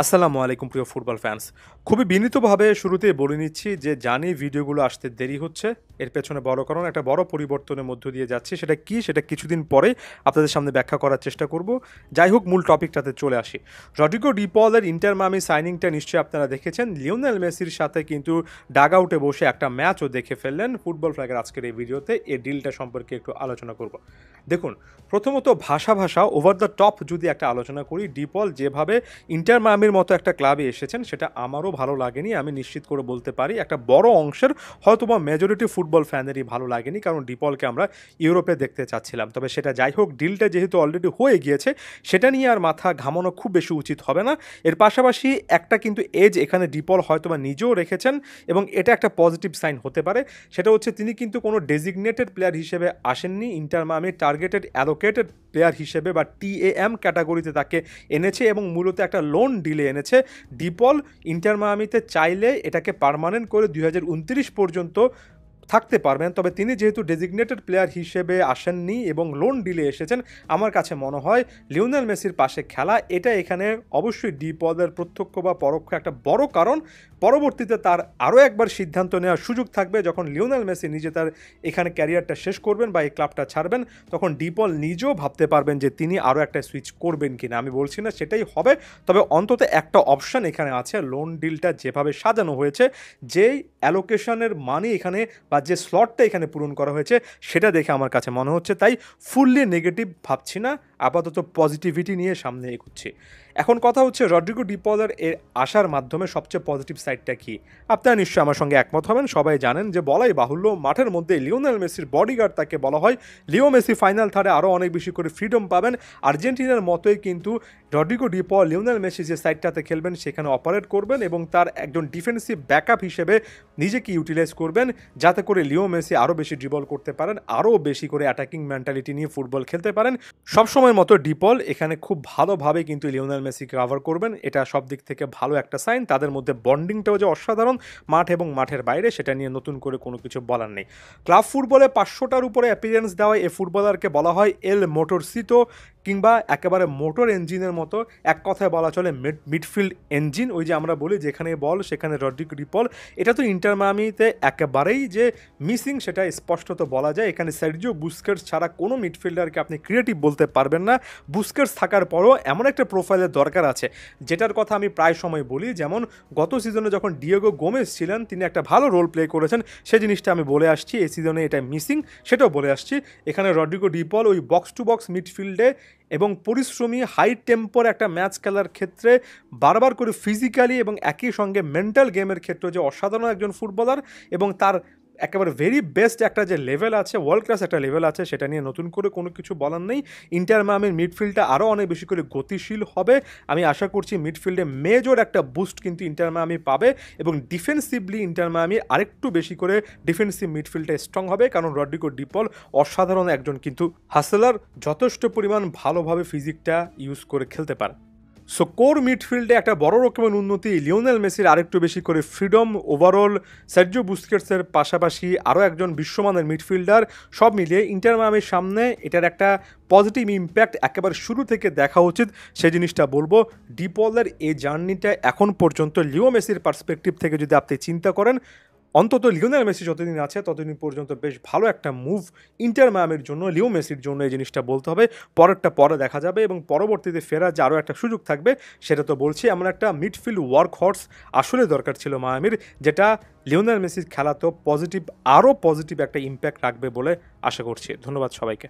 আসসালামু আলাইকুম প্রিয় ফুটবল ফ্যান্স। খুবই বিনীতভাবে শুরুতেই বলে নিচ্ছি যে জানি ভিডিওগুলো আসতে দেরি হচ্ছে। এর পেছনে বড় কারণ একটা বড় পরিবর্তনের মধ্য দিয়ে যাচ্ছি। সেটা কি? সেটা কিছুদিন পরে আপনাদের সামনে ব্যাখ্যা করার চেষ্টা করব। যাই হোক মূল টপিকটাতে চলে আসি। রড্রিগো ডি পলের ইন্টার মায়ামি সাইনিংটা নিশ্চয়ই আপনারা দেখেছেন। লিওনেল মেসির সাথে কিন্তু ডাগ আউটে বসে একটা ম্যাচও দেখে ফেললেন। ফুটবল ফ্ল্যাগের আজকের এই ভিডিওতে এই ডিলটা সম্পর্কে একটু আলোচনা করব। দেখুন, প্রথমত ভাষা ওভার দ্য টপ যদি একটা আলোচনা করি, ডি পল যেভাবে ইন্টার মায়ামির মতো একটা ক্লাবে এসেছেন সেটা আমারও ভালো লাগেনি। আমি নিশ্চিত করে বলতে পারি একটা বড় অংশের হয়তোবা মেজরিটি ফুটবল ফ্যানেরই ভালো লাগেনি, কারণ ডিপলকে আমরা ইউরোপে দেখতে চাচ্ছিলাম। তবে সেটা যাই হোক, ডিলটা যেহেতু অলরেডি হয়ে গিয়েছে সেটা নিয়ে আর মাথা ঘামানো খুব বেশি উচিত হবে না। এর পাশাপাশি একটা কিন্তু এজ এখানে ডিপল হয়তোবা নিজেও রেখেছেন এবং এটা একটা পজিটিভ সাইন হতে পারে। সেটা হচ্ছে তিনি কিন্তু কোনো ডেজিগনেটেড প্লেয়ার হিসেবে আসেননি। Inter Miami targeted allocated player হিসেবে বা টিএএম ক্যাটাগরিতে তাকে এনেছে এবং মূলত একটা লোন ডিলে এনেছে। ডিপল ইন্টার মায়ামিতে চাইলে এটাকে পার্মানেন্ট করে 2029 পর্যন্ত থাকতে পারবেন। তবে তিনি যেহেতু ডেজিগনেটেড প্লেয়ার হিসেবে আসেননি এবং লোন ডিলে এসেছেন, আমার কাছে মনে হয় লিওনেল মেসির পাশে খেলা এটা এখানে অবশ্যই ডি পলের প্রত্যক্ষ বা পরোক্ষ একটা বড় কারণ। পরবর্তীতে তার আরও একবার সিদ্ধান্ত নেওয়ার সুযোগ থাকবে যখন লিওনেল মেসি নিজে তার এখানে ক্যারিয়ারটা শেষ করবেন বা এই ক্লাবটা ছাড়বেন, তখন ডি পল নিজেও ভাবতে পারবেন যে তিনি আরও একটা সুইচ করবেন কিনা। আমি বলছি না সেটাই হবে, তবে অন্তত একটা অপশান এখানে আছে। লোন ডিলটা যেভাবে সাজানো হয়েছে, যেই অ্যালোকেশনের মানি এখানে বা যে স্লটটা এখানে পূরণ করা হয়েছে সেটা দেখে আমার কাছে মনে হচ্ছে, তাই ফুললি নেগেটিভ ভাবছি না, আপাতত পজিটিভিটি নিয়ে সামনে এগোচ্ছি। এখন কথা হচ্ছে রড্রিগো ডি পলের এর আসার মাধ্যমে সবচেয়ে পজিটিভ সাইডটা কি? আপনারা নিশ্চয়ই আমার সঙ্গে একমত হবেন। সবাই জানেন যে বলাই বাহুল্য, মাঠের মধ্যে লিওনেল মেসির বডিগার্ড তাকে বলা হয়। লিও মেসি ফাইনাল থার্ডে আরও অনেক বেশি করে ফ্রিডম পাবেন। আর্জেন্টিনার মতোই কিন্তু রড্রিগো ডি পল লিওনেল মেসি যে সাইডটাতে খেলবেন সেখানে অপারেট করবেন এবং তার একজন ডিফেন্সিভ ব্যাকআপ হিসেবে নিজেকে ইউটিলাইজ করবেন, যাতে করে লিও মেসি আরও বেশি ড্রিবল করতে পারেন, আরও বেশি করে অ্যাটাকিং মেন্টালিটি নিয়ে ফুটবল খেলতে পারেন। সবসময়ের মতো ডি পল এখানে খুব ভালোভাবে কিন্তু লিওনেল মেসিকে কভার করবেন। এটা সব দিক থেকে ভালো একটা সাইন। তাদের মধ্যে বন্ডিংটাও যে অসাধারণ মাঠ এবং মাঠের বাইরে, সেটা নিয়ে নতুন করে কোনো কিছু বলার নেই। ক্লাব ফুটবলে 500টার উপরে অ্যাপিয়ারেন্স দেওয়া এ ফুটবলারকে বলা হয় এল মোটরসিতো, কিংবা একেবারে মোটর ইঞ্জিনের মতো। এক কথায় বলা চলে মিডফিল্ড ইঞ্জিন। ওই যে আমরা বলি যেখানে বল সেখানে রড্রিগো ডি পল। এটা তো ইন্টার মায়ামিতে একেবারেই যে মিসিং সেটা স্পষ্টত বলা যায়। এখানে সার্জিও বুস্কেটস ছাড়া কোনো মিডফিল্ডারকে আপনি ক্রিয়েটিভ বলতে পারবেন না। বুস্কেটস থাকার পরও এমন একটা প্রোফাইলের দরকার আছে যেটার কথা আমি প্রায় সময় বলি। যেমন গত সিজনে যখন ডিয়েগো গোমেজ ছিলেন তিনি একটা ভালো রোল প্লে করেছেন, সেই জিনিসটা আমি বলে আসছি। এই সিজনে এটা মিসিং, সেটাও বলে আসছি। এখানে রড্রিগো ডি পল ওই বক্স টু বক্স মিডফিল্ডে এবং পরিশ্রমী হাই টেম্পোর একটা ম্যাচ খেলার ক্ষেত্রে বারবার করে ফিজিক্যালি এবং একই সঙ্গে মেন্টাল গেমের ক্ষেত্রে যে অসাধারণ একজন ফুটবলার এবং তার একেবারে ভেরি বেস্ট একটা যে লেভেল আছে, ওয়ার্ল্ড ক্লাস একটা লেভেল আছে, সেটা নিয়ে নতুন করে কোনো কিছু বলার নেই। ইন্টার মায়ামির মিডফিল্ডটা আরও অনেক বেশি করে গতিশীল হবে। আমি আশা করছি মিডফিল্ডে মেজর একটা বুস্ট কিন্তু ইন্টার মায়ামি পাবে এবং ডিফেন্সিভলি ইন্টার মায়ামি আরেকটু বেশি করে ডিফেন্সিভ মিডফিল্ডটা স্ট্রং হবে, কারণ রড্রিগো ডি পল অসাধারণ একজন কিন্তু হাসলার, যথেষ্ট পরিমাণ ভালোভাবে ফিজিকটা ইউজ করে খেলতে পারে। সো কোর মিডফিল্ডে একটা বড় রকমের উন্নতি, লিওনেল মেসির আরেকটু বেশি করে ফ্রিডম, ওভারঅল সার্জিও বুস্কেটসের পাশাপাশি আরও একজন বিশ্বমানের মিডফিল্ডার, সব মিলিয়ে ইন্টার মায়ামির সামনে এটার একটা পজিটিভ ইম্প্যাক্ট একেবারে শুরু থেকে দেখা উচিত। সেই জিনিসটা বলবো। ডি পলের এই জার্নিটা এখন পর্যন্ত লিও মেসির পার্সপেক্টিভ থেকে যদি আপনি চিন্তা করেন, অন্তত লিওনেল মেসি যতদিন আছে ততদিন পর্যন্ত বেশ ভালো একটা মুভ ইন্টার মায়ামির জন্য, লিও মেসির জন্য এই জিনিসটা বলতে হবে। পরেরটা পরে দেখা যাবে এবং পরবর্তীতে ফেরার যে আরও একটা সুযোগ থাকবে সেটা তো বলছি। এমন একটা মিডফিল্ড ওয়ার্ক হর্স আসলে দরকার ছিল মায়ামির, যেটা লিওনেল মেসির খেলাতেও আরও পজিটিভ একটা ইম্প্যাক্ট রাখবে বলে আশা করছি। ধন্যবাদ সবাইকে।